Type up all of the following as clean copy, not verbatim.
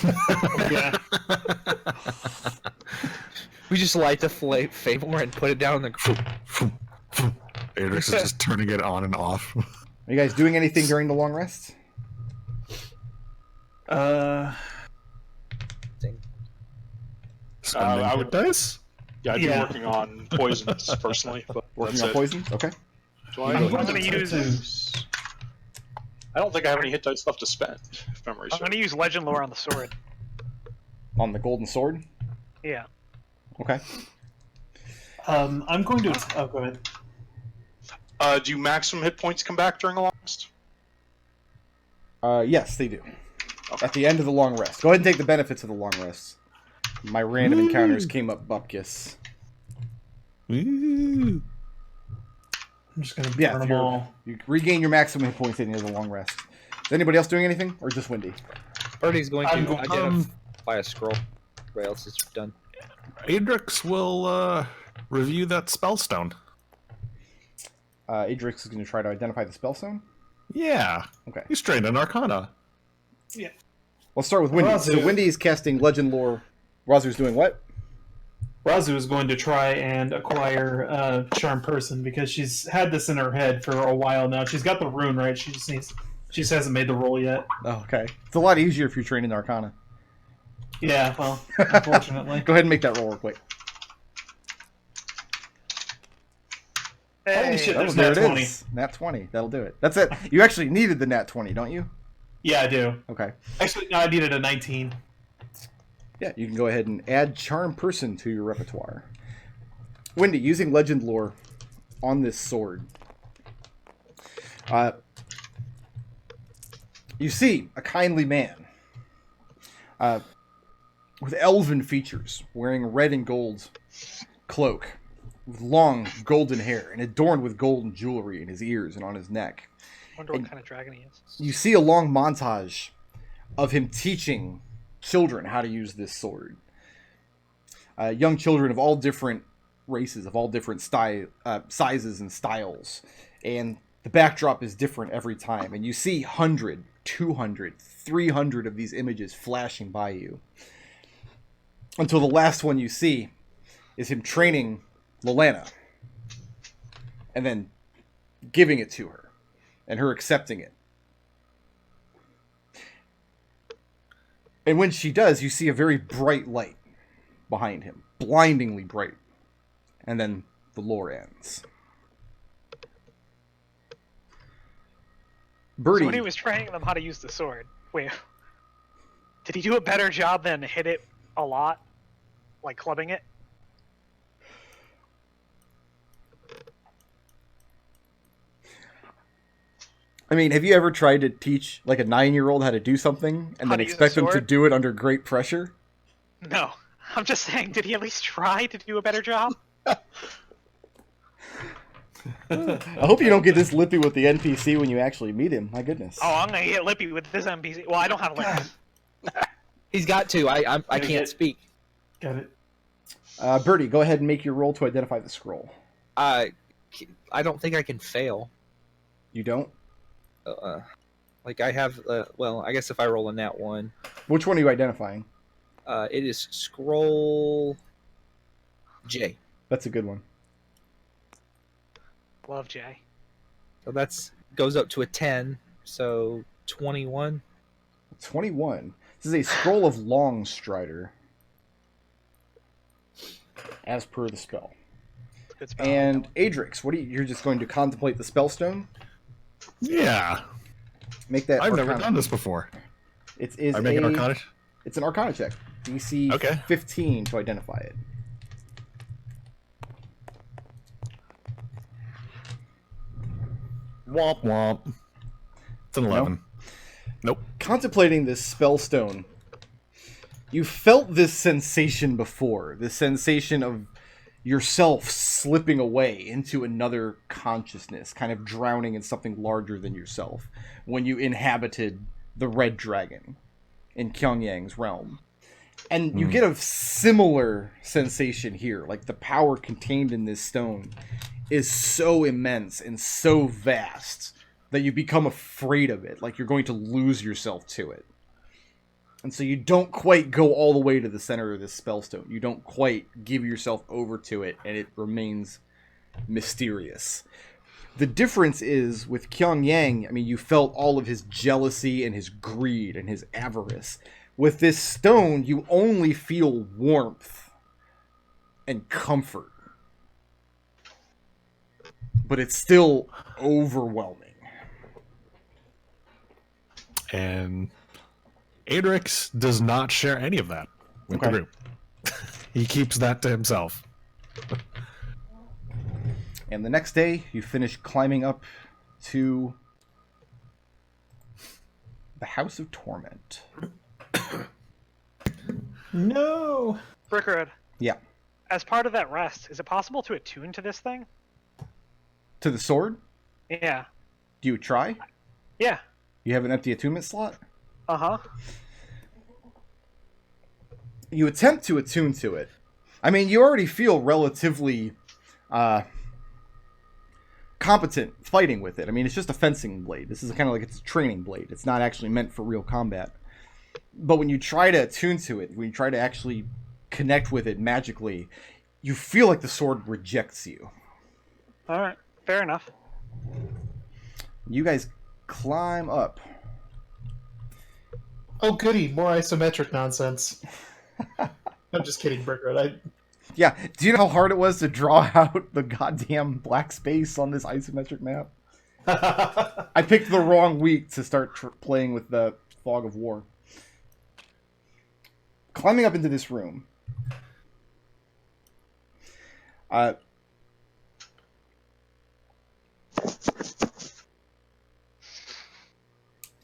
Yeah. We just light the favor and put it down in the. Adrex is just turning it on and off. Are you guys doing anything during the long rest? Spending I hit would- dice? Yeah, I'd be working on poisons personally. But Working that's on it. poisons? Okay. Do I I'm go going ahead to and use. I don't think I have any hit dice left to spend. If memory I'm serves. going to use Legend Lore on the sword. On the golden sword? Yeah. Okay. I'm going to. Oh, go ahead. Do maximum hit points come back during a long rest? Yes, they do. Okay. At the end of the long rest. Go ahead and take the benefits of the long rest. My random encounters came up bupkis. Ooh. I'm just going to Yeah, burn them you're- all. You regain your maximum hit points at the end of the long rest. Is anybody else doing anything? Or just Wendy? Birdie's going I'm to going- identify a scroll. Everybody else is done. Adrex will review that spellstone. Adrix is going to try to identify the spellstone. Yeah. Okay. He's trained in Arcana. Let's start with Wendy. So Raazu. Wendy is casting Legend Lore. Razu's doing what? Raazu is going to try and acquire Charm Person because she's had this in her head for a while now. She's got the rune, right? She just hasn't made the roll yet. Oh, okay. It's a lot easier if you're trained in Arcana. Yeah, well, unfortunately. Go ahead and make that roll real quick. Holy shit, Oh, there's there nat it 20. is. Nat 20. That'll do it. That's it. You actually needed the Nat 20, don't you? Yeah, I do. Okay. Actually, no, I needed a 19. Yeah, you can go ahead and add Charm Person to your repertoire. Wendy, using Legend Lore on this sword. You see a kindly man with elven features, wearing a red and gold cloak, with long golden hair and adorned with golden jewelry in his ears and on his neck. Wonder what kind of dragon he is. You see a long montage of him teaching children how to use this sword. Young children of all different races, of all different sizes and styles. And the backdrop is different every time. And you see 100, 200, 300 of these images flashing by you. Until the last one you see is him training Lilana. And then giving it to her. And her accepting it. And when she does, you see a very bright light behind him. Blindingly bright. And then the lore ends. Birdie. So when he was training them how to use the sword, wait, did he do a better job than hit it a lot? Like clubbing it? I mean, have you ever tried to teach like a 9-year-old how to do something and How then to use a expect them to sword? do it under great pressure? No. I'm just saying, did he at least try to do a better job? I hope you don't get this lippy with the NPC when you actually meet him. My goodness. Oh, I'm gonna get lippy with this NPC. Well, I don't have lips. He's got to. I can't speak. Got it. Birdie, go ahead and make your roll to identify the scroll. I don't think I can fail. You don't? Like I have. Well, I guess if I roll a nat 1, Which one are you identifying? it is scroll J. That's a good one. Love Jay. So that's goes up to a 10. So 21. 21. This is a scroll of Long Strider. As per the spell. Good spell. And Adrix, you're just going to contemplate the spellstone? Yeah. Make that I've never Arcana. done this before. It is I make an Arcana. It's an Arcana check. DC Okay. 15 to identify it. Womp womp. It's an 11. Nope. Contemplating this spellstone, you felt this sensation before. This sensation of yourself slipping away into another consciousness, kind of drowning in something larger than yourself, when you inhabited the Red Dragon in Pyongyang's realm. And you get a similar sensation here. Like the power contained in this stone is so immense and so vast that you become afraid of it. Like you're going to lose yourself to it. And so you don't quite go all the way to the center of this spellstone. You don't quite give yourself over to it, and it remains mysterious. The difference is with Kyung-yang, I mean, you felt all of his jealousy and his greed and his avarice. With this stone, you only feel warmth and comfort. But it's still overwhelming. And Adrex does not share any of that with the group. He keeps that to himself. And the next day, you finish climbing up to the House of Torment. No. Brickroad, Yeah. as part of that rest, is it possible to attune to this thing? To the sword? Yeah. Do you try? Yeah. You have an empty attunement slot? Uh-huh. You attempt to attune to it. I mean, you already feel relatively competent fighting with it. I mean, it's just a fencing blade. This is kind of like it's a training blade. It's not actually meant for real combat. But when you try to attune to it, when you try to actually connect with it magically, you feel like the sword rejects you. Alright. Fair enough. You guys climb up. Oh, goody. More isometric nonsense. I'm just kidding, Brickroad. Yeah, do you know how hard it was to draw out the goddamn black space on this isometric map? I picked the wrong week to start playing with the Fog of War. Climbing up into this room.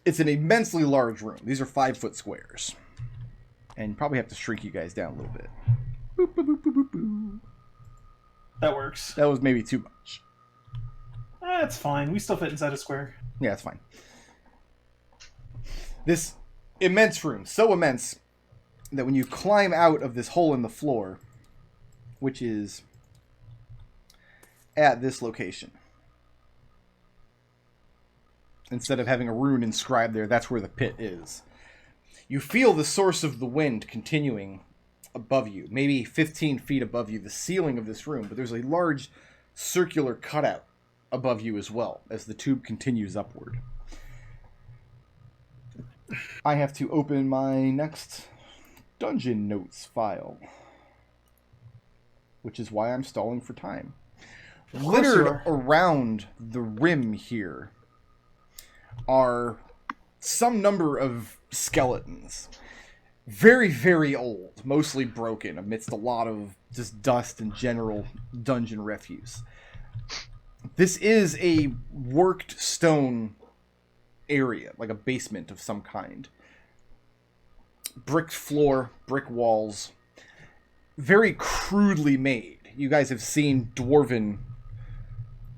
It's an immensely large room. These are 5-foot squares. And you probably have to shrink you guys down a little bit. Boop, boop, boop, boop, boop, boop. That works. That was maybe too much. That's fine. We still fit inside a square. Yeah, that's fine. This immense room, so immense that when you climb out of this hole in the floor, which is at this location, instead of having a rune inscribed there, that's where the pit is. You feel the source of the wind continuing above you, maybe 15 feet above you, the ceiling of this room, but there's a large circular cutout above you as well, as the tube continues upward. I have to open my next dungeon notes file, which is why I'm stalling for time. Littered around the rim here are some number of skeletons. Very, very old, mostly broken, amidst a lot of just dust and general dungeon refuse. This is a worked stone area, like a basement of some kind. Brick floor, brick walls, very crudely made. You guys have seen dwarven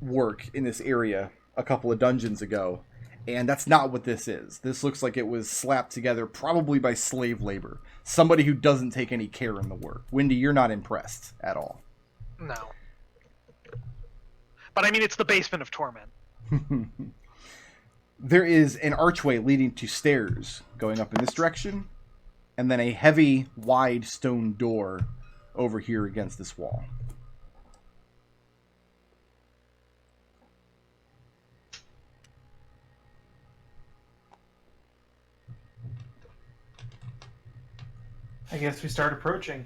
work in this area a couple of dungeons ago, and that's not what this is. This looks like it was slapped together probably by slave labor. Somebody who doesn't take any care in the work. Wendy, you're not impressed at all. No. But I mean, it's the basement of Torment. There is an archway leading to stairs going up in this direction, and then a heavy, wide stone door over here against this wall. I guess we start approaching.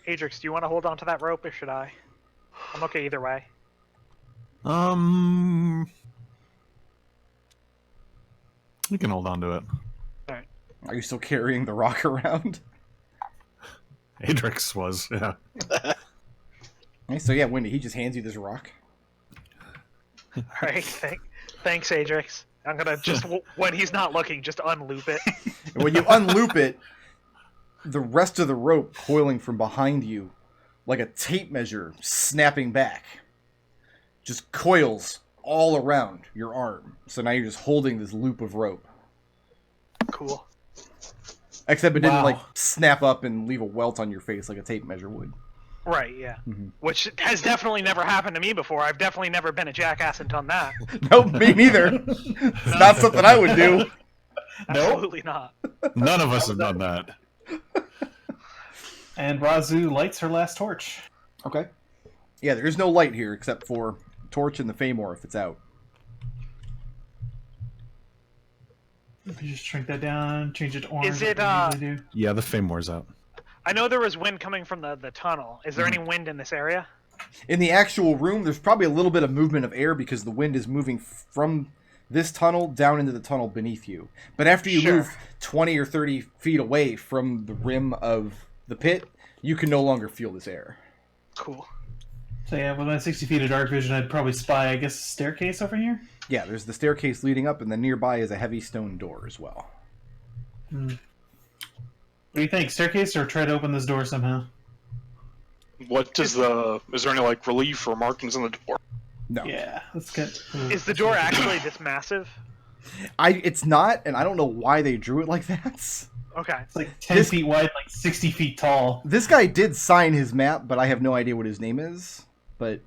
Adrex, do you want to hold on to that rope, or should I? I'm okay either way. You can hold on to it. Alright. Are you still carrying the rock around? Adrex was, yeah. Okay, so yeah, Wendy, he just hands you this rock. Alright, thanks, Adrex. I'm gonna just, when he's not looking, just unloop it. And when you unloop it, the rest of the rope coiling from behind you, like a tape measure snapping back, just coils all around your arm. So now you're just holding this loop of rope. Cool. Except it didn't, Wow. like, snap up and leave a welt on your face like a tape measure would. Right, yeah. Mm-hmm. Which has definitely never happened to me before. I've definitely never been a jackass and done that. Nope, me neither. It's not something I would do. Absolutely not. None of us have done that. And Raazu lights her last torch. Okay. Yeah, there is no light here except for torch and the Famor if it's out. If you just shrink that down, change it to orange. Is it, like we usually do. Yeah, the Famor's out. I know there was wind coming from the tunnel. Is there any wind in this area? In the actual room, there's probably a little bit of movement of air because the wind is moving from this tunnel down into the tunnel beneath you. But after you Sure. move 20 or 30 feet away from the rim of the pit, you can no longer feel this air. Cool. So yeah, with my 60 feet of dark vision, I'd probably spy, I guess, a staircase over here. Yeah, there's the staircase leading up, and then nearby is a heavy stone door as well. What do you think? Staircase, or try to open this door somehow? What does the? Is there any like relief or markings on the door? No. Yeah, let's get. Is the door actually this massive? It's not, and I don't know why they drew it like that. Okay. It's like 10 feet wide, like 60 feet tall. This guy did sign his map, but I have no idea what his name is. But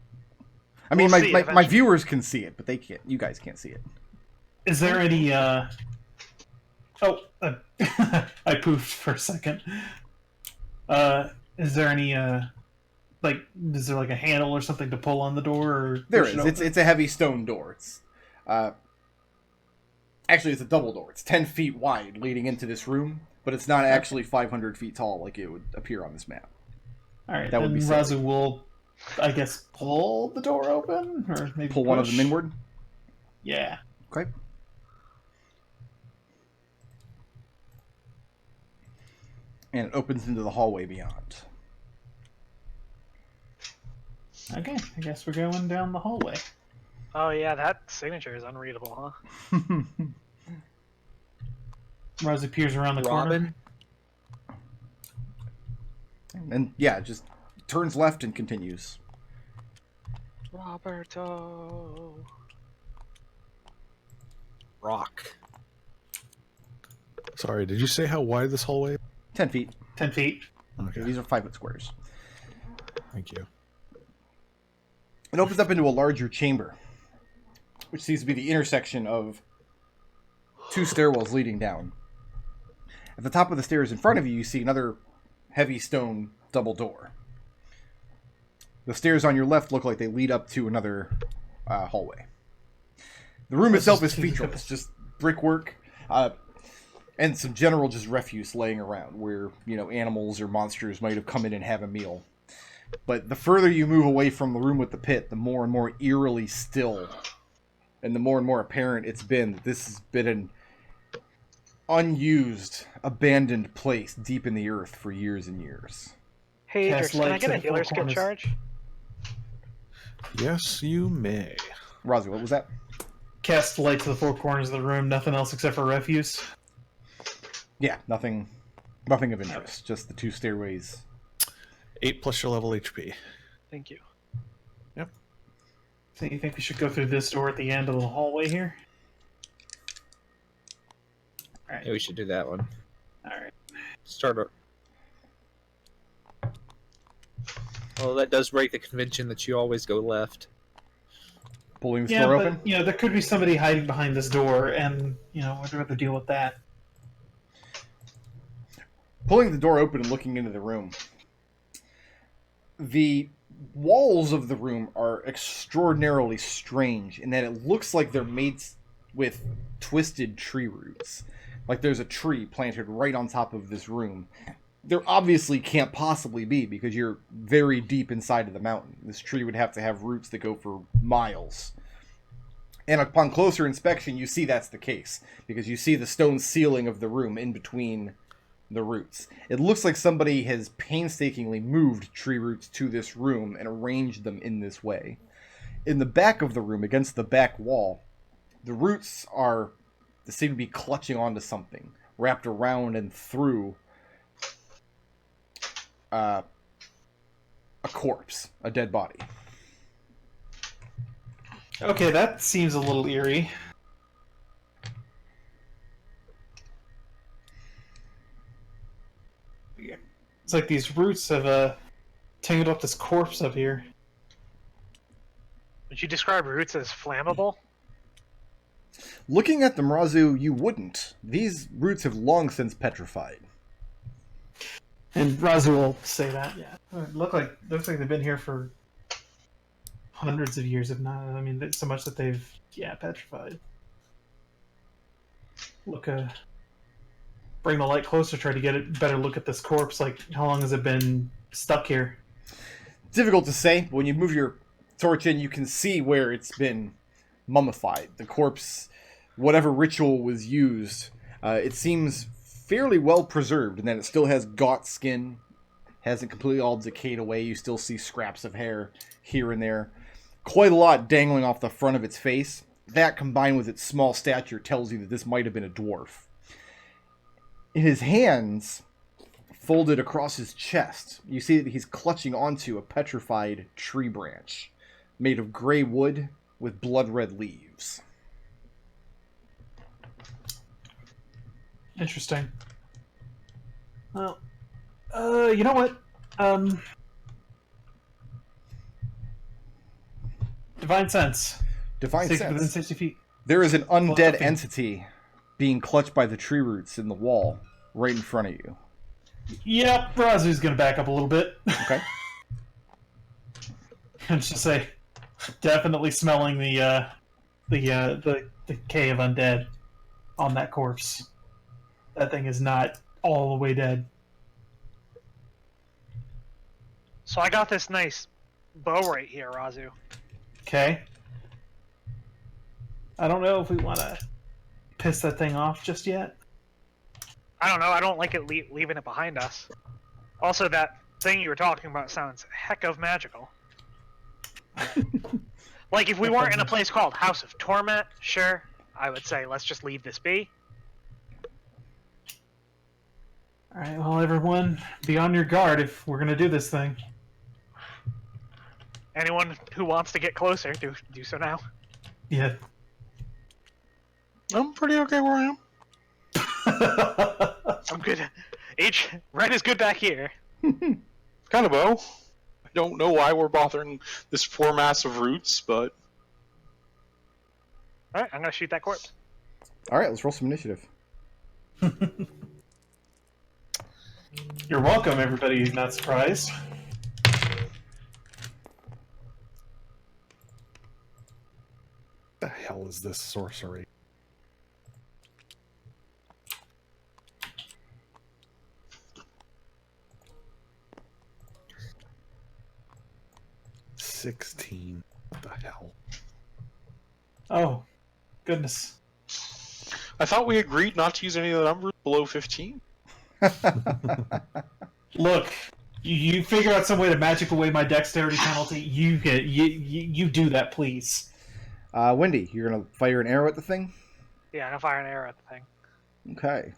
I mean, We'll see my eventually. viewers can see it, but they can't. You guys can't see it. Is there any? Oh, I poofed for a second. Is there any? Is there like a handle or something to pull on the door? Or There push it is. open? It's a heavy stone door. It's actually it's a double door. It's 10 feet wide leading into this room, but it's not actually 500 feet tall like it would appear on this map. All right, that would then be silly. Raazu will, I guess, pull the door open, or maybe Pull one of push? them inward. Yeah. Okay. And it opens into the hallway beyond. Okay, I guess we're going down the hallway. Oh yeah, that signature is unreadable, huh? Raazu peers around the corner. Robin. And yeah, just turns left and continues. Roberto. Rock. Sorry, did you say how wide this hallway? 10 feet. 10 feet. Okay, These are 5-foot squares. thank you. It opens up into a larger chamber, which seems to be the intersection of two stairwells leading down. At the top of the stairs in front of you, you see another heavy stone double door. The stairs on your left look like they lead up to another hallway. The room itself is featureless, just brickwork and some general just refuse laying around where, you know, animals or monsters might have come in and have a meal. But the further you move away from the room with the pit, the more and more eerily still and the more and more apparent it's been that this has been an unused, abandoned place deep in the earth for years and years. Hey, Cast Adrex, can I light get to a the four healer's kit corners. charge? Yes, you may. Raazu, what was that? Cast light to the four corners of the room, nothing else except for refuse. Yeah, nothing of interest. Just the two stairways. 8 plus your level HP. Thank you. So you think we should go through this door at the end of the hallway here? Yeah, we should do that one. Alright. Start. Well, that does break the convention that you always go left. Pulling the Yeah, door but, open. you know, there could be somebody hiding behind this door, and, you know, I'd rather deal with that. Pulling the door open and looking into the room. The walls of the room are extraordinarily strange in that it looks like they're made with twisted tree roots. Like there's a tree planted right on top of this room. There obviously can't possibly be because you're very deep inside of the mountain. This tree would have to have roots that go for miles. And upon closer inspection, you see that's the case because you see the stone ceiling of the room in between the roots. It looks like somebody has painstakingly moved tree roots to this room and arranged them in this way. In the back of the room, against the back wall, the roots they seem to be clutching onto something, wrapped around and through a corpse, a dead body. Okay, that seems a little eerie. It's like these roots have tangled up this corpse up here. Would you describe roots as flammable? Looking at them, Raazu, you wouldn't. These roots have long since petrified. And Raazu will say that, yeah. Looks like they've been here for hundreds of years, if not. I mean, so much that they've, petrified. Bring the light closer, try to get a better look at this corpse. Like, how long has it been stuck here? Difficult to say, but when you move your torch in, you can see where it's been mummified. The corpse, whatever ritual was used, it seems fairly well preserved, and that it still has gaunt skin, hasn't completely all decayed away. You still see scraps of hair here and there. Quite a lot dangling off the front of its face. That, combined with its small stature, tells you that this might have been a dwarf. In his hands, folded across his chest, you see that he's clutching onto a petrified tree branch made of gray wood with blood-red leaves. Interesting. Well, you know what? Divine Sense. Divine Within sense. 60 feet. There is an undead Well, entity being clutched by the tree roots in the wall right in front of you. Yep, Raazu's gonna back up a little bit. Okay. And just say, definitely smelling the decay of undead on that corpse. That thing is not all the way dead. So I got this nice bow right here, Raazu. Okay. I don't know if we want to piss that thing off just yet. I don't know. I don't like it leaving it behind us. Also, that thing you were talking about sounds heck of magical. Like, if we weren't in a place called House of Torment, sure, I would say let's just leave this be. Alright, well, everyone, be on your guard if we're going to do this thing. Anyone who wants to get closer, do so now. Yeah. I'm pretty okay where I am. I'm good. Red is good back here. Kind of bow. I don't know why we're bothering this poor mass of roots, but Alright, I'm gonna shoot that corpse. Alright, let's roll some initiative. You're welcome, everybody who's not surprised. The hell is this sorcery? $16. What the hell? Oh, goodness. I thought we agreed not to use any of the numbers below 15. Look, you figure out some way to magic away my dexterity penalty. You do that, please. Wendy, you're going to fire an arrow at the thing? Yeah, I'm gonna fire an arrow at the thing. Okay.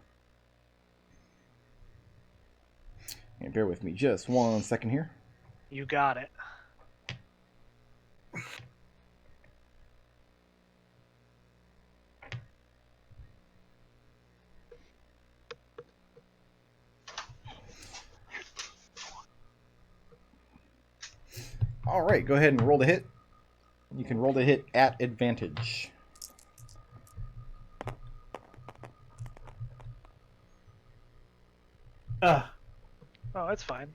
And bear with me just 1 second here. You got it. Alright, go ahead and roll the hit. You can roll the hit at advantage. Oh, it's fine.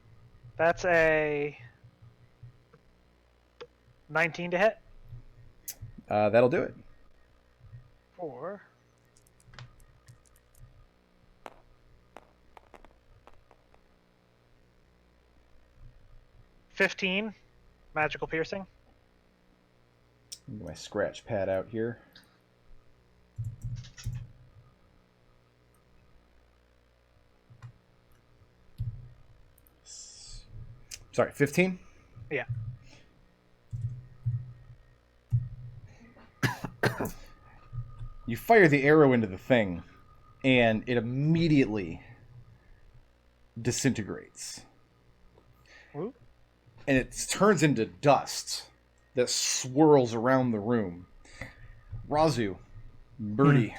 That's a 19 to hit. That'll do it. 4. $15 magical piercing. Get my scratch pad out here. Sorry, 15? Yeah. You fire the arrow into the thing, and it immediately disintegrates. Ooh. And it turns into dust that swirls around the room. Raazu, Birdie,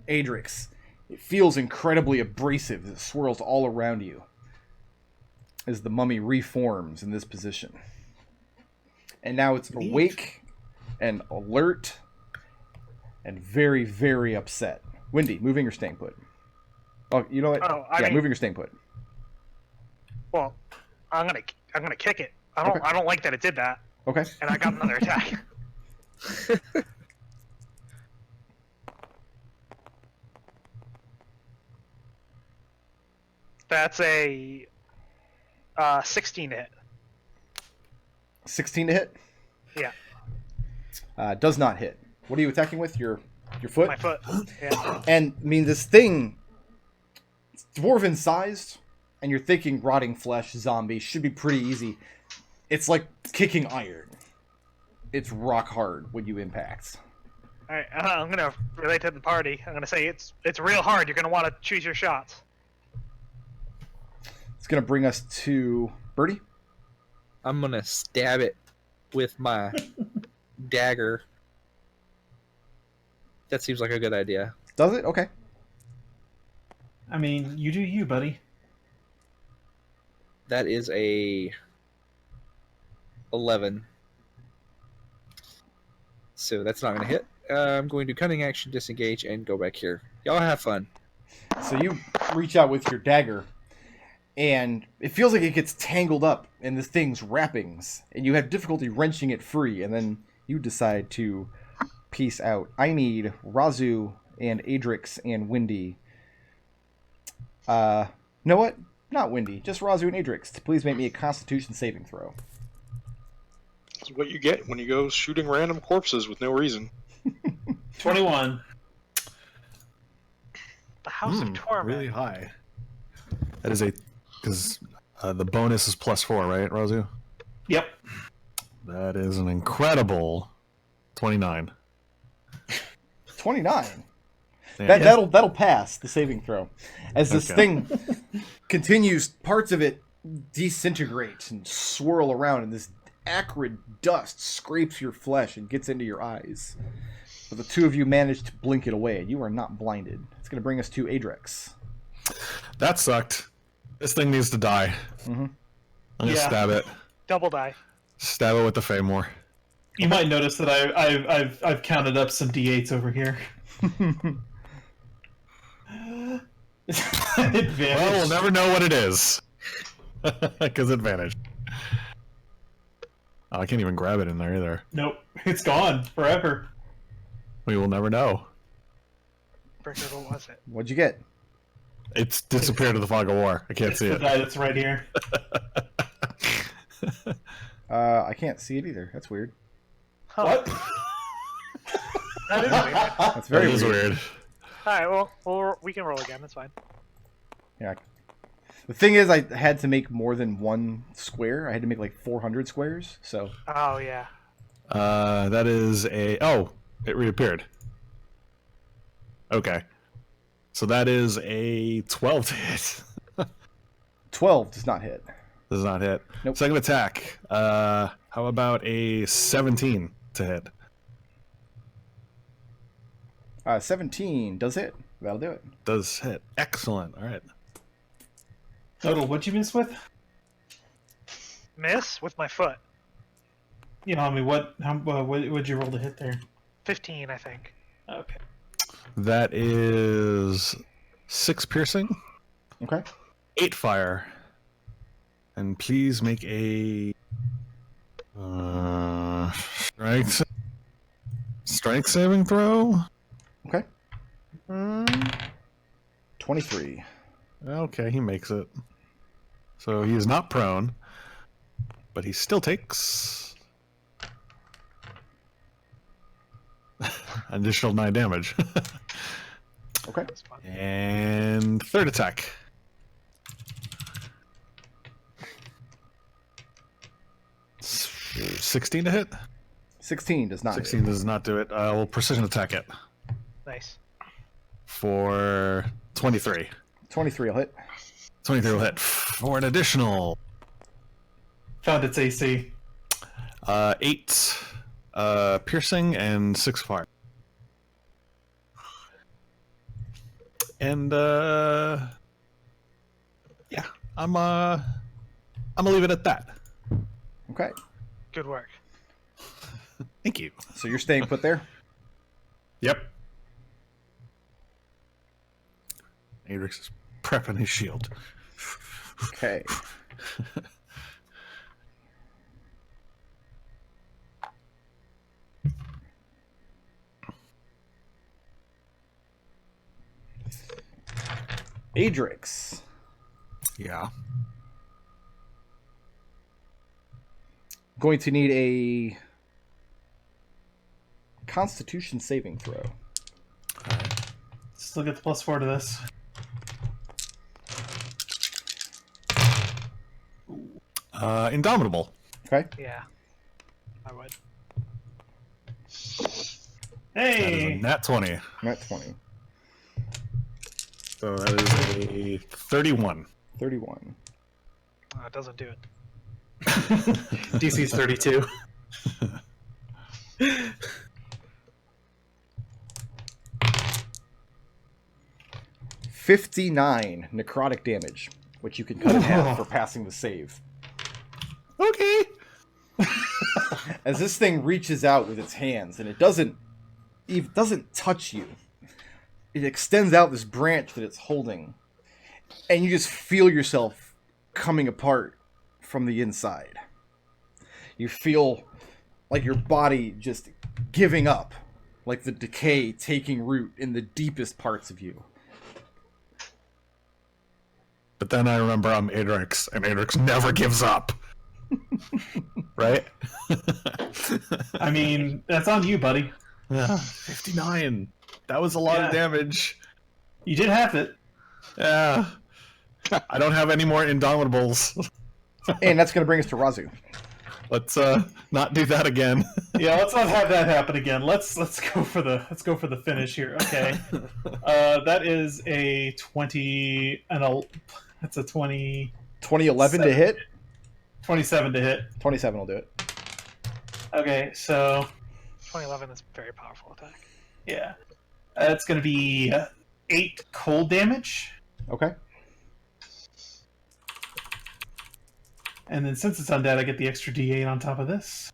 Adrex, it feels incredibly abrasive as it swirls all around you as the mummy reforms in this position. And now it's awake and alert and very, very upset. Windy, moving or staying put? Oh, you know what? Oh, I mean- moving or staying put. Well, I'm gonna kick it. I don't like that it did that, Okay. and I got another attack. That's a 16 hit. 16 to hit. Yeah, Does not hit. What are you attacking with? Your foot? my foot. Yeah. And I mean, this thing, it's dwarven sized, and you're thinking rotting flesh zombie should be pretty easy. It's like kicking iron. It's rock hard when you impact. All right, I'm gonna relate to the party. I'm gonna say it's real hard. You're gonna want to choose your shots. It's gonna bring us to Birdie. I'm gonna stab it with my dagger. That seems like a good idea. Does it? Okay. I mean, you do you, buddy. That is a 11. So that's not gonna hit. I'm going to cunning action, disengage, and go back here. Y'all have fun. So you reach out with your dagger, and it feels like it gets tangled up in this thing's wrappings, and you have difficulty wrenching it free, and then you decide to peace out. I need Raazu and Adrex and Windy. You know what? Not Windy, just Raazu and Adrex to please make me a Constitution saving throw. That's what you get when you go shooting random corpses with no reason. 21. The House of Torment. Really high. That is because the bonus is +4, right, Raazu? Yep. That is an incredible 29. 29. Yeah. That'll pass the saving throw. As this Okay. thing continues, parts of it disintegrate and swirl around, and this acrid dust scrapes your flesh and gets into your eyes. But the two of you manage to blink it away, and you are not blinded. It's going to bring us to Adrex. That sucked. This thing needs to die. Mhm. I'm gonna Yeah. stab it. Double die. Stab it with the Faymore. You might notice that I've counted up some d8s over here. Advantage. Well, we'll never know what it is. Because it vanished. Oh, I can't even grab it in there either. Nope, it's gone forever. We will never know. Bricker, what was it? What'd you get? It's disappeared to the fog of war. I can't It's see the it. guy that's right here. I can't see it either. That's weird. Huh. What? That is weird. That's very That is weird. weird. All right, we can roll again. That's fine. Yeah. The thing is, I had to make more than one square. I had to make like 400 squares. So Oh yeah. That is a... Oh, it reappeared. Okay. So that is a 12 to hit. 12 does not hit. Does not hit. Nope. Second attack. How about a 17 to hit? 17 does hit. That'll do it. Does hit. Excellent. All right. Nodal, what'd you miss with? Miss with my foot. You know, I mean, what'd you roll to hit there? 15, I think. Okay. That is 6 piercing, Okay. 8 fire, and please make a strength saving throw. Okay. 23. Okay, he makes it. So he is not prone, but he still takes additional 9 damage. Okay. That's fine. And third attack. S- 16 to hit? 16 does not 16 hit. does not do it. We'll precision attack it Nice. for 23. 23 will hit. 23 will hit for an additional Found its AC. 8 piercing and 6 fire. And yeah, I'm gonna leave it at that. Okay. Good work. Thank you. So you're staying put there? Yep. Adrex is prepping his shield. Okay. Adrex. Yeah. Going to need a Constitution saving throw. Still get the +4 to this. Indomitable. Okay. Yeah, I would. That is a Hey! nat 20. Not 20. So that is a 31. 31. It doesn't do it. DC's 32. 59 necrotic damage, which you can cut in half for passing the save. Okay. As this thing reaches out with its hands, and it doesn't touch you. It extends out this branch that it's holding, and you just feel yourself coming apart from the inside. You feel like your body just giving up, like the decay taking root in the deepest parts of you. But then I remember I'm Adrex, and Adrex never gives up. Right? I mean, that's on you, buddy. 59. That was a lot of Yeah. damage. You did half it. Yeah. I don't have any more Indomitables. And that's going to bring us to Raazu. Let's not do that again. Yeah, let's not have that happen again. Let's go for the finish here. Okay. That is a 20 and that's a 20 2011 to hit? 27 to hit. 27 will do it. Okay, so 2011 is a very powerful attack. yeah. That's going to be 8 cold damage. Okay. And then since it's undead, I get the extra D8 on top of this.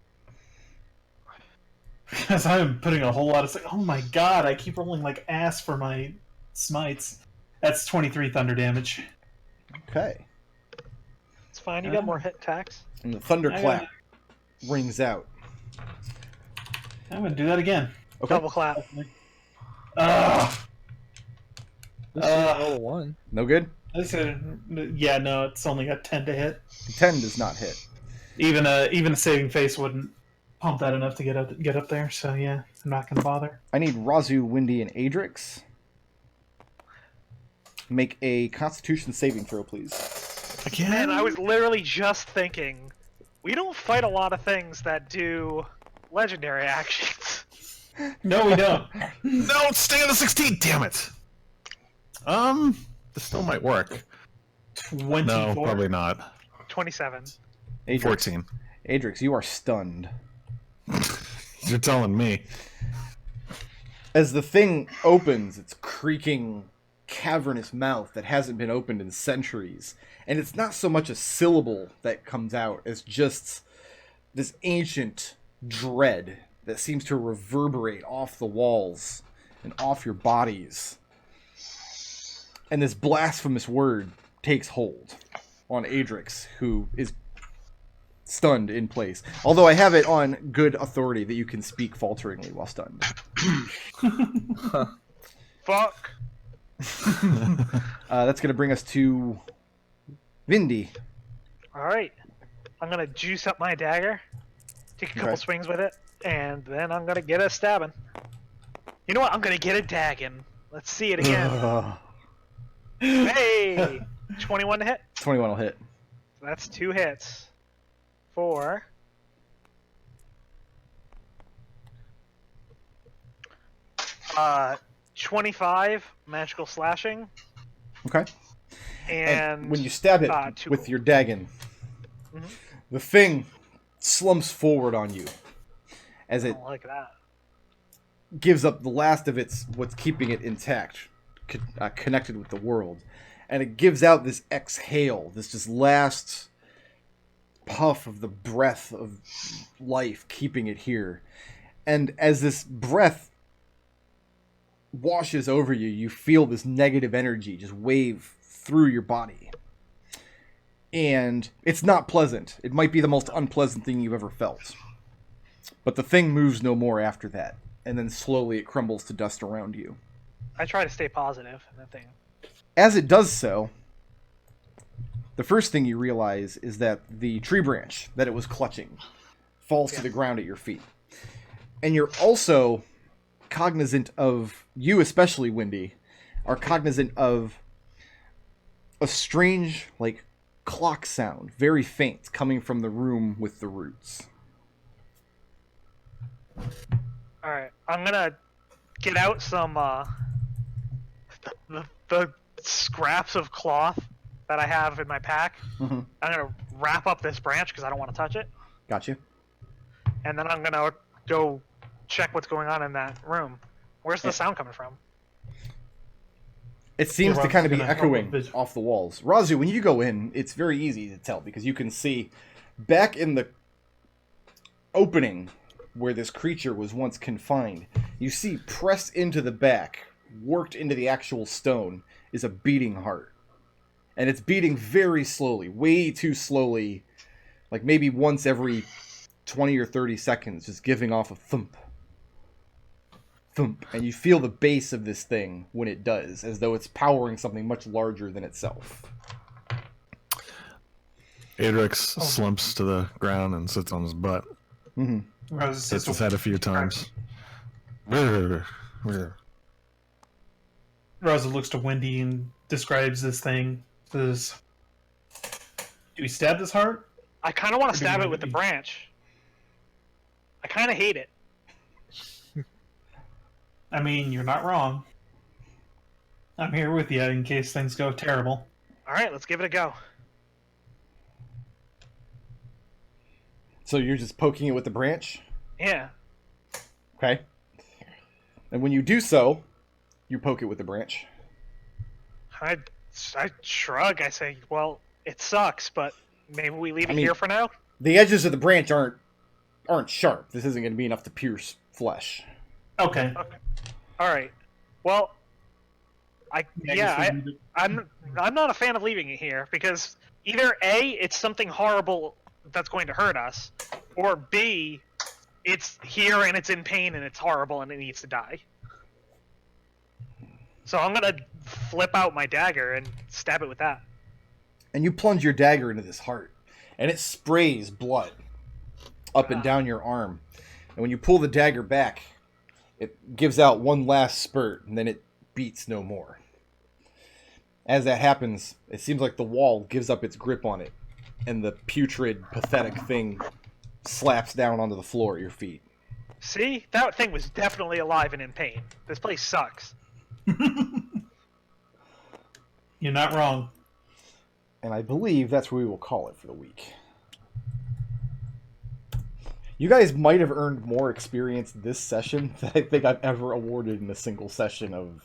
Because I'm putting a whole lot of... Oh my god, I keep rolling like ass for my smites. That's 23 thunder damage. Okay. It's fine. You got more hit attacks. And the thunderclap rings out. I'm going to do that again. Okay. Double clap. Ugh. This is roll a 1. No good? Yeah, no, it's only got 10 to hit. 10 does not hit. Even a saving face wouldn't pump that enough to get up there, so yeah, I'm not going to bother. I need Raazu, Windy, and Adrex. Make a Constitution saving throw, please. Again? Man, I was literally just thinking, we don't fight a lot of things that do legendary actions. No, we don't. No, stay on the 16. Damn it. This still might work. 24. No, probably not. 27. Adrex. 14. Adrex, you are stunned. You're telling me. As the thing opens its creaking, cavernous mouth that hasn't been opened in centuries, and it's not so much a syllable that comes out as just this ancient dread that seems to reverberate off the walls and off your bodies. And this blasphemous word takes hold on Adrex, who is stunned in place. Although I have it on good authority that you can speak falteringly while stunned. Fuck. That's going to bring us to Vindy. Alright. I'm gonna juice up my dagger, take a couple Okay. swings with it, and then I'm gonna get a stabbing. You know what? I'm gonna get a dagging. Let's see it again. Hey! 21 to hit. 21 will hit. That's 2 hits. 4. Uh, 25 magical slashing, Okay. and when you stab it 2 with your daggin, Mhm. the thing slumps forward on you as I it don't like that. gives up the last of what's keeping it intact, connected with the world, and it gives out this exhale, this just last puff of the breath of life keeping it here. And as this breath washes over you, you feel this negative energy just wave through your body. And it's not pleasant. It might be the most unpleasant thing you've ever felt. But the thing moves no more after that. And then slowly it crumbles to dust around you. I try to stay positive in that thing. As it does so, the first thing you realize is that the tree branch that it was clutching falls to the ground at your feet. And you're also cognizant of, you especially, Windy, are cognizant of a strange, like, clock sound, very faint, coming from the room with the roots. Alright, I'm gonna get out some, the scraps of cloth that I have in my pack. Mm-hmm. I'm gonna wrap up this branch because I don't want to touch it. Gotcha. And then I'm gonna go check what's going on in that room. Where's the sound coming from? It seems to Raazu's kind of be gonna help echoing with off the walls. Raazu, when you go in, it's very easy to tell because you can see back in the opening where this creature was once confined, you see pressed into the back, worked into the actual stone, is a beating heart. And it's beating very slowly, way too slowly, like maybe once every 20 or 30 seconds, just giving off a thump. Thump. And you feel the base of this thing when it does, as though it's powering something much larger than itself. Adrex slumps to the ground and sits on his butt. Mm-hmm. Hits his head a few times. Rrr, rrr. Raazu looks to Wendy and describes this thing. Says, "Do we stab this heart?" I kind of want Or to do you stab it want with to the be- branch. I kind of hate it. I mean, you're not wrong. I'm here with you in case things go terrible. Alright, let's give it a go. So you're just poking it with the branch? Yeah. Okay. And when you do so, you poke it with the branch. I shrug. I say, well, it sucks, but maybe we leave it here for now? The edges of the branch aren't sharp. This isn't going to be enough to pierce flesh. Okay. Alright. Well, I guess we leave it. I'm not a fan of leaving it here, because either A, it's something horrible that's going to hurt us, or B, it's here and it's in pain and it's horrible and it needs to die. So I'm gonna flip out my dagger and stab it with that. And you plunge your dagger into this heart, and it sprays blood up and down your arm. And when you pull the dagger back, it gives out one last spurt, and then it beats no more. As that happens, it seems like the wall gives up its grip on it, and the putrid, pathetic thing slaps down onto the floor at your feet. See? That thing was definitely alive and in pain. This place sucks. You're not wrong. And I believe that's where we will call it for the week. You guys might have earned more experience this session than I think I've ever awarded in a single session of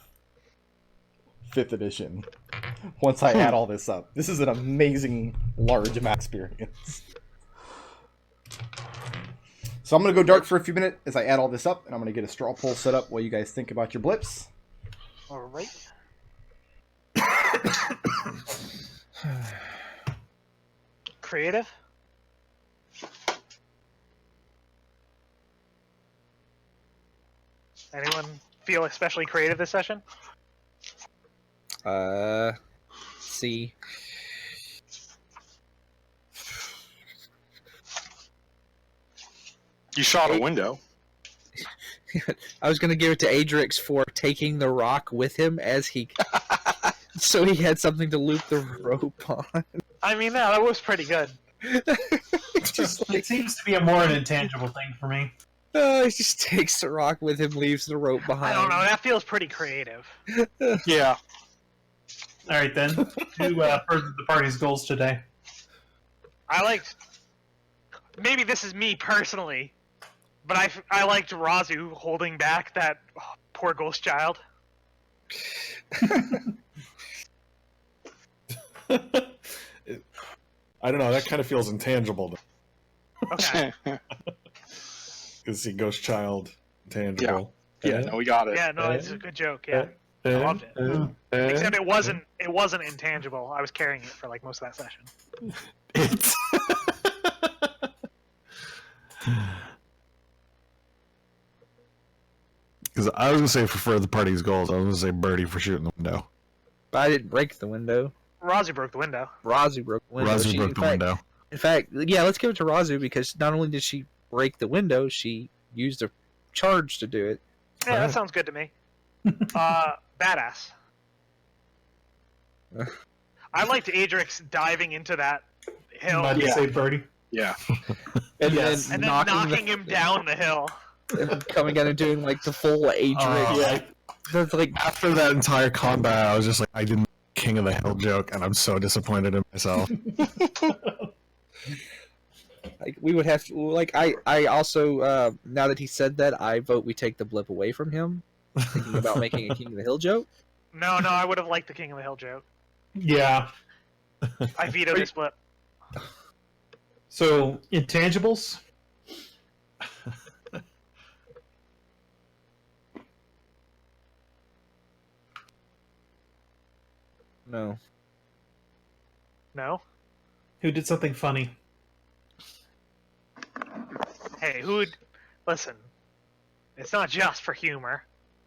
5th edition. Once I add all this up. This is an amazing, large amount of experience. So I'm going to go dark for a few minutes as I add all this up, and I'm going to get a straw poll set up while you guys think about your blips. Alright. Creative? Anyone feel especially creative this session? See. You shot a window. I was gonna give it to Adrex for taking the rock with him as he, so he had something to loop the rope on. I mean, no, that was pretty good. Just like, It seems to be a more an intangible thing for me. he just takes the rock with him, leaves the rope I behind. don't know, that feels pretty creative. Yeah. All right, then. To further the party's goals today. I liked... Maybe this is me personally, but I liked Raazu holding back that poor ghost child. I don't know. That kind of feels intangible Okay. to see Ghost Child intangible. Yeah, no, we got it. Yeah, no, it's a good joke. Yeah, I loved it. Except it wasn't intangible. I was carrying it for like most of that session. It's because I was gonna say for further party's goals, I was gonna say Birdie for shooting the window. But I didn't break the window. Raazu broke the window. Raazu broke the window. Raazu broke the window. In fact, yeah, let's give it to Raazu because not only did she break the window, she used a charge to do it. Yeah, that sounds good to me. Badass. I liked Adrex diving into that hill Might Yeah. say Birdie. Yeah. And Yes. and then knocking him down the hill. and coming out and doing like the full Adrex. Yeah. That's like After that entire combat, I was just like, I didn't King of the Hill joke, and I'm so disappointed in myself. like we would have to like I also now that he said that, I vote we take the blip away from him. Thinking about making a King of the Hill joke. No, I would have liked the King of the Hill joke. Yeah. I vetoed his flip. So intangibles. No. No? Who did something funny? Hey, listen, it's not just for humor.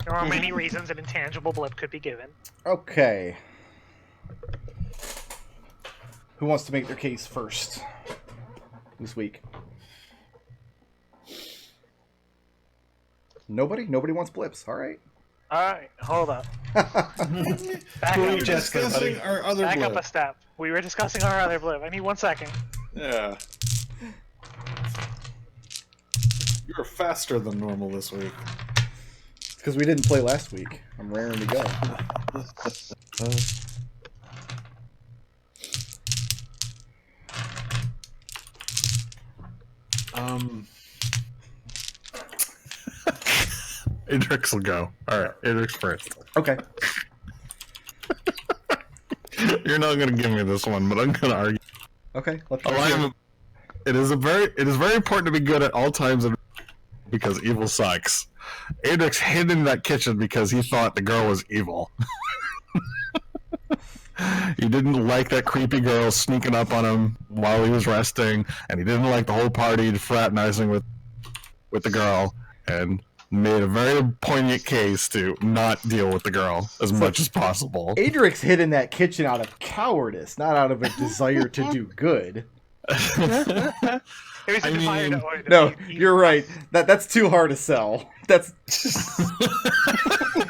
There are many reasons an intangible blip could be given. Okay. Who wants to make their case first this week? Nobody? Nobody wants blips. All right. Alright, hold up. Back Who are up, you discussing? our other back up a step. We were discussing our other blip. I need 1 second. Yeah. You're faster than normal this week. It's because we didn't play last week. I'm raring to go. Adrex will go. Alright, Adrex first. Okay. You're not gonna give me this one, but I'm gonna argue. Okay. Let's It is very important to be good at all times because evil sucks. Adrex hid in that kitchen because he thought the girl was evil. He didn't like that creepy girl sneaking up on him while he was resting, and he didn't like the whole party fraternizing with the girl, and made a very poignant case to not deal with the girl as much as possible. Adrex hid in that kitchen out of cowardice, not out of a desire to do good. It was a desire to order No, to be you're right. That's too hard to sell. That's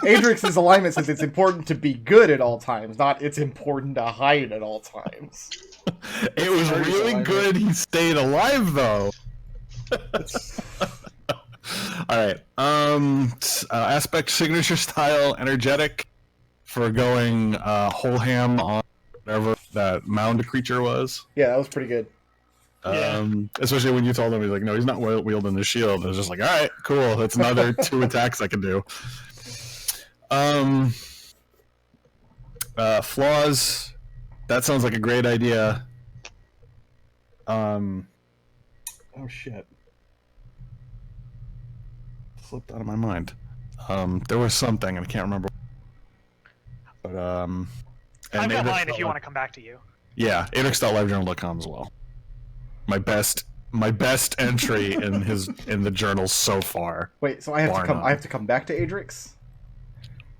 Adrex's alignment says it's important to be good at all times, not it's important to hide at all times. It was really good he stayed alive, though. Alright. Aspect, signature style, energetic for going whole ham on whatever that mound creature was. Yeah, that was pretty good. Especially when you told him, he's like, no, he's not wielding the shield. It was just like, alright, cool. That's another 2 attacks I can do. Flaws. That sounds like a great idea. Oh shit. Slipped out of my mind. There was something, and I can't remember. But, I've got mine if you want to come back to you. Yeah, Adrex.livejournal.com as well. My best entry in the journal so far. Wait, so I have Bar to come. none. I have to come back to Adrex.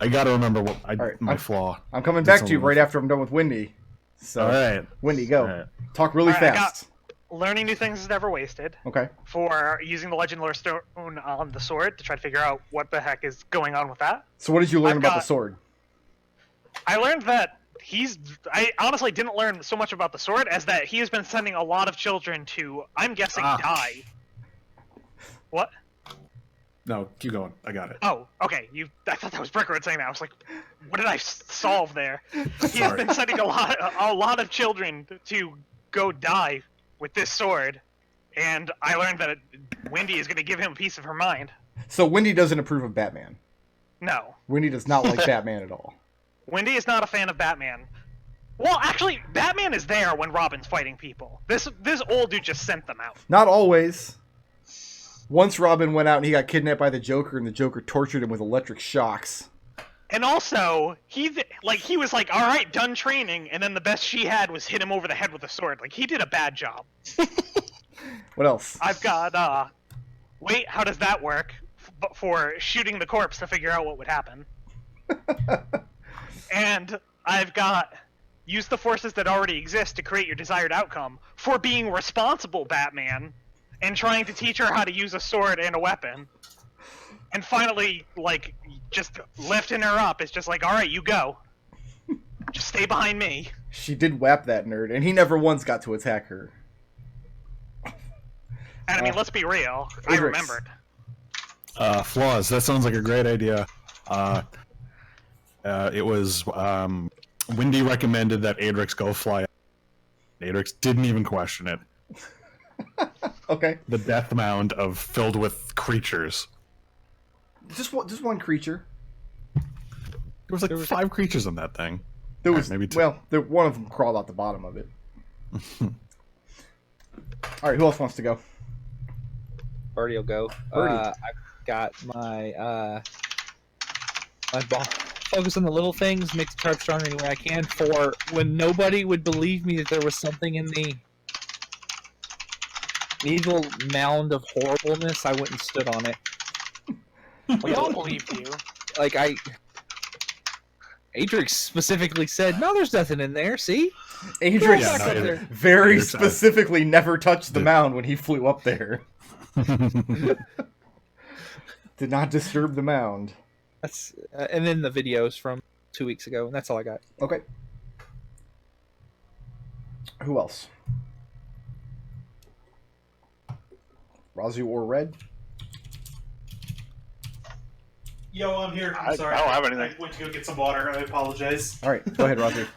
I gotta remember what Alright, my flaw. I'm coming back to you right after I'm done with Wendy. So, Alright. Wendy, go. Alright. Talk really Alright, I fast. Learning new things is never wasted. Okay. For using the Legend Lore Stone on the sword to try to figure out what the heck is going on with that. So what did you learn I've about the got- sword? I learned that I honestly didn't learn so much about the sword as that he has been sending a lot of children to, I'm guessing, die. What? No, keep going. I got it. Oh, okay. I thought that was Brickroad saying that. I was like, what did I solve there? He has been sending a lot of children to go die with this sword, and I learned that Wendy is going to give him a piece of her mind. So Wendy doesn't approve of Batman. No. Wendy does not like Batman at all. Wendy is not a fan of Batman. Well, actually, Batman is there when Robin's fighting people. This old dude just sent them out. Not always. Once Robin went out and he got kidnapped by the Joker, and the Joker tortured him with electric shocks. And also, he was like, all right, done training, and then the best she had was hit him over the head with a sword. Like, he did a bad job. What else? I've got, wait, how does that work? For shooting the corpse to figure out what would happen. And I've got, use the forces that already exist to create your desired outcome for being responsible, Batman, and trying to teach her how to use a sword and a weapon. And finally, like, just lifting her up is just like, all right, you go. Just stay behind me. She did whap that nerd, and he never once got to attack her. And I mean, let's be real. I Adrex. remembered. Flaws. That sounds like a great idea. It was Wendy recommended that Adrex go fly. Adrex didn't even question it. Okay. The death mound filled with creatures. Just one creature. There was like 5 creatures in that thing. There was maybe 2. Well, one of them crawled out the bottom of it. All right, who else wants to go? Birdie will go. Birdie. I've got my my ball. Focus on the little things, make the card stronger any way I can. For when nobody would believe me that there was something in the evil mound of horribleness, I went and stood on it. We all believed you. Like Adrex specifically said, "No, there's nothing in there. See." Adrex Yeah, no, it- very Adrex, specifically never touched the Did- mound when he flew up there. Did not disturb the mound. That's and then the videos from 2 weeks ago, and that's all I got. Okay. Who else? Raazu or Red? Yo, I'm here. I'm I sorry. don't have anything. I went to go get some water. I apologize. All right, go ahead, Raazu.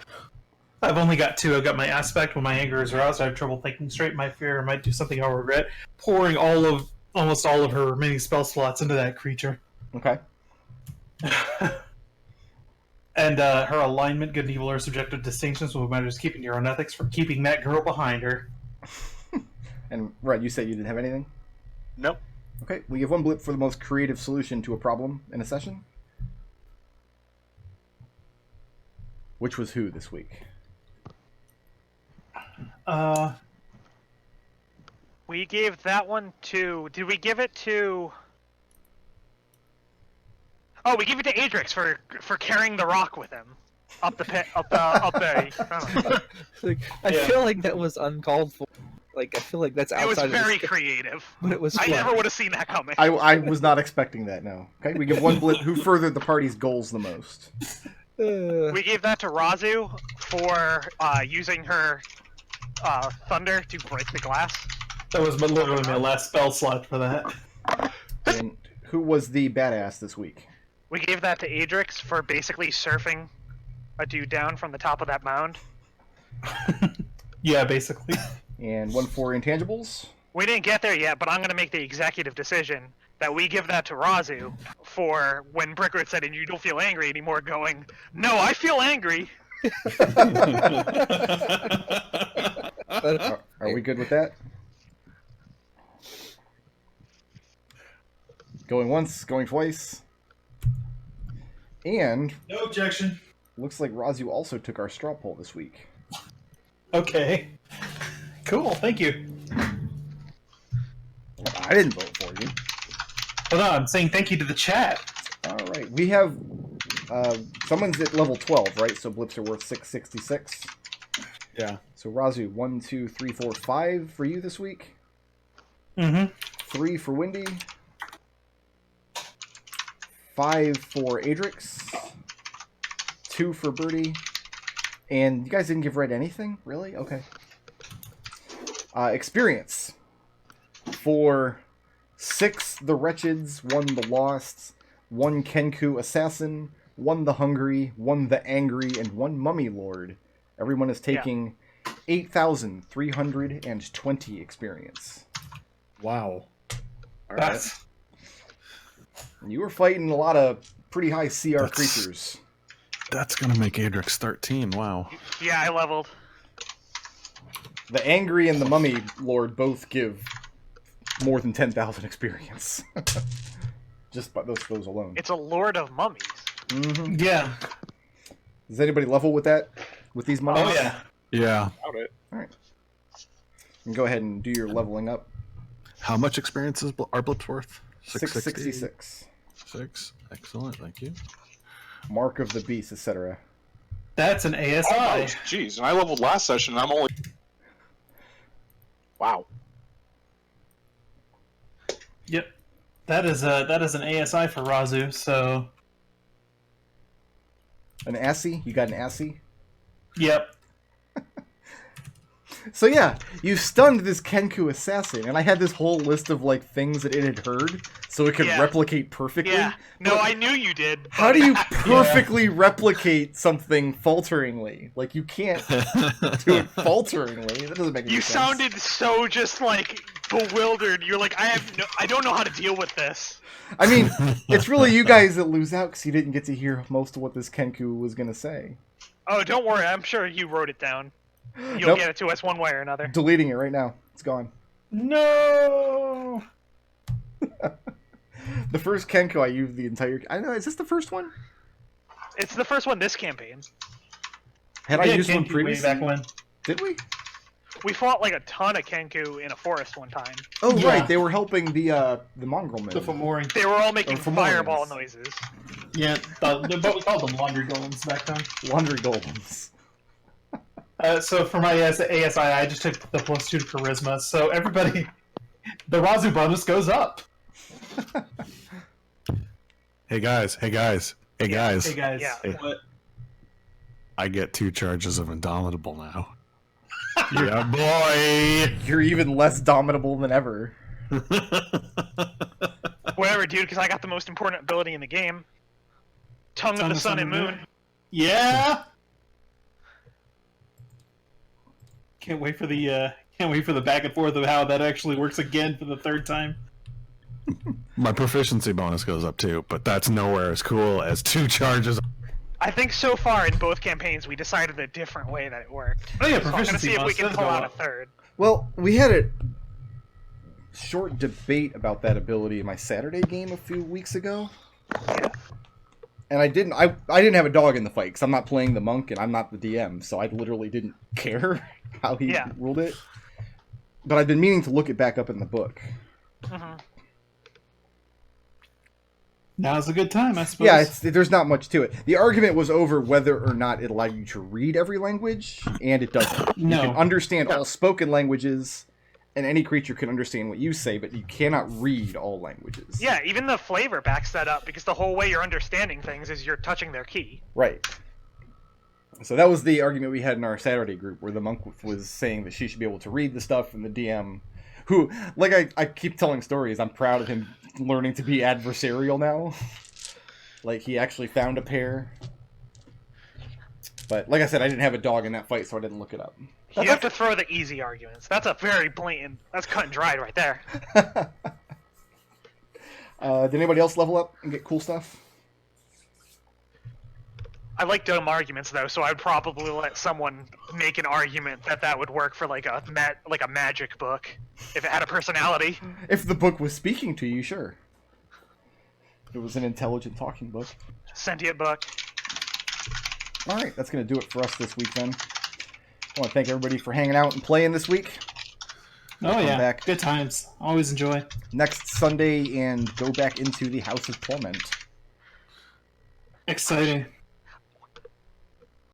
I've only got 2. I've got my aspect when my anger is aroused. I have trouble thinking straight. My fear I might do something I'll regret. Pouring almost all of her remaining spell slots into that creature. Okay. And her alignment, good and evil, are subjective distinctions will matters keeping your own ethics for keeping that girl behind her. And Red, you said you didn't have anything? Nope. Okay, we give 1 blip for the most creative solution to a problem in a session. Which was who this week? We gave that one to. Did we give it to? Oh, we gave it to Adrex for carrying the rock with him up the pit, up the. Like, I feel like that was uncalled for. Like I feel like that's It was outside. very of the creative. but it was I fun. never would have seen that coming. I was not expecting that, no. Okay, we give 1 blip. Who furthered the party's goals the most? We gave that to Raazu for using her thunder to break the glass. That was literally my last spell slot for that. And who was the badass this week? We gave that to Adrex for basically surfing a dude down from the top of that mound. Yeah, basically. And 1 for intangibles? We didn't get there yet, but I'm going to make the executive decision that we give that to Raazu for when Brickard said, and you don't feel angry anymore, going, no, I feel angry. Are we good with that? Going once, going twice. And No objection. looks like Raazu also took our straw poll this week. Okay. Cool, thank you. I didn't vote for you. Hold on, I'm saying thank you to the chat. All right, we have someone's at level 12, right? So blips are worth 666. Yeah. So Raazu, 1, 2, 3, 4, 5 for you this week. Mm-hmm. 3 for Wendy. 5 for Adrex. 2 for Birdie. And you guys didn't give Red anything? Really? Okay. Experience. For 6 the Wretcheds, 1 the Lost, 1 Kenku Assassin, 1 the Hungry, 1 the Angry, and 1 Mummy Lord. Everyone is taking 8,320 experience. Wow. All right. You were fighting a lot of pretty high CR creatures. That's gonna make Adrex 13. Wow. Yeah, I leveled. The Angry and the Mummy Lord both give more than 10,000 experience. Just by those alone. It's a Lord of Mummies. Mm-hmm. Yeah. Does anybody level with that? With these mummies? Oh yeah. Yeah. Doubt it. Alright. You can go ahead and do your leveling up. How much experience are blips worth? 666. 6. Excellent. Thank you. Mark of the Beast, etc. That's an ASI. Oh, jeez. And I leveled last session, and I'm only... Wow. Yep. That is an ASI for Raazu. So. An Assy? You got an Assy? Yep. So yeah, you stunned this Kenku assassin, and I had this whole list of like things that it had heard, so it could Yeah. replicate perfectly. Yeah. No, But I knew you did. how but- do you perfectly replicate something falteringly? Like you can't do it falteringly. That doesn't make any You sense. sounded so just like bewildered. You're like, I don't know how to deal with this. I mean, it's really you guys that lose out because you didn't get to hear most of what this Kenku was gonna say. Oh, don't worry. I'm sure you wrote it down. You'll Nope. get it to us one way or another. Deleting it right now. It's gone. No. The first Kenku I used the entire. I don't know. Is this the first one? It's the first one this campaign. Had I Yeah, used one Kenku way previously? back when. Did we? We fought like a ton of Kenku in a forest one time. Oh Yeah. right, they were helping the mongrel men. The Fomori. They were all making Or for fireball Mormons. noises. Yeah, but we called them laundry golems back then. Laundry golems. So for my ASI, I just took the +2 to charisma. So everybody, the Raazu bonus goes up. Hey guys. Hey guys. Yeah. Hey. What? I get 2 charges of Indomitable now. Yeah, boy. You're even less dominable than ever. Whatever, dude, because I got the most important ability in the game. Tongue of the Sun and Moon. Yeah. Can't wait for the back and forth of how that actually works again for the 3rd time. My proficiency bonus goes up too, but that's nowhere as cool as 2 charges. I think so far in both campaigns we decided a different way that it worked. Oh yeah, So I'm gonna proficiency see if we bonus can does pull go out a up. 3rd. Well, we had a short debate about that ability in my Saturday game a few weeks ago. Yeah. And I didn't have a dog in the fight because I'm not playing the monk and I'm not the DM, so I literally didn't care how he Yeah. ruled it. But I've been meaning to look it back up in the book. hmm Now's a good time, I suppose. Yeah, there's not much to it. The argument was over whether or not it allowed you to read every language, and it doesn't. No. You can understand all spoken languages, and any creature can understand what you say, but you cannot read all languages. Yeah, even the flavor backs that up because the whole way you're understanding things is you're touching their key. Right. So that was the argument we had in our Saturday group, where the monk was saying that she should be able to read the stuff, and the DM, who, like I keep telling stories, I'm proud of him learning to be adversarial now. Like, he actually found a pair. But, like I said, I didn't have a dog in that fight, so I didn't look it up. You have to throw the easy arguments. That's a very blatant. That's cut and dried right there. Did anybody else level up and get cool stuff? I like dumb arguments though, so I'd probably let someone make an argument that would work for like a magic book if it had a personality. If the book was speaking to you, sure. If it was an intelligent talking book. Sentient book. Alright, that's going to do it for us this week then. I want to thank everybody for hanging out and playing this week. Oh Come yeah, back good times. Always enjoy. next Sunday and go back into the House of Torment. Exciting.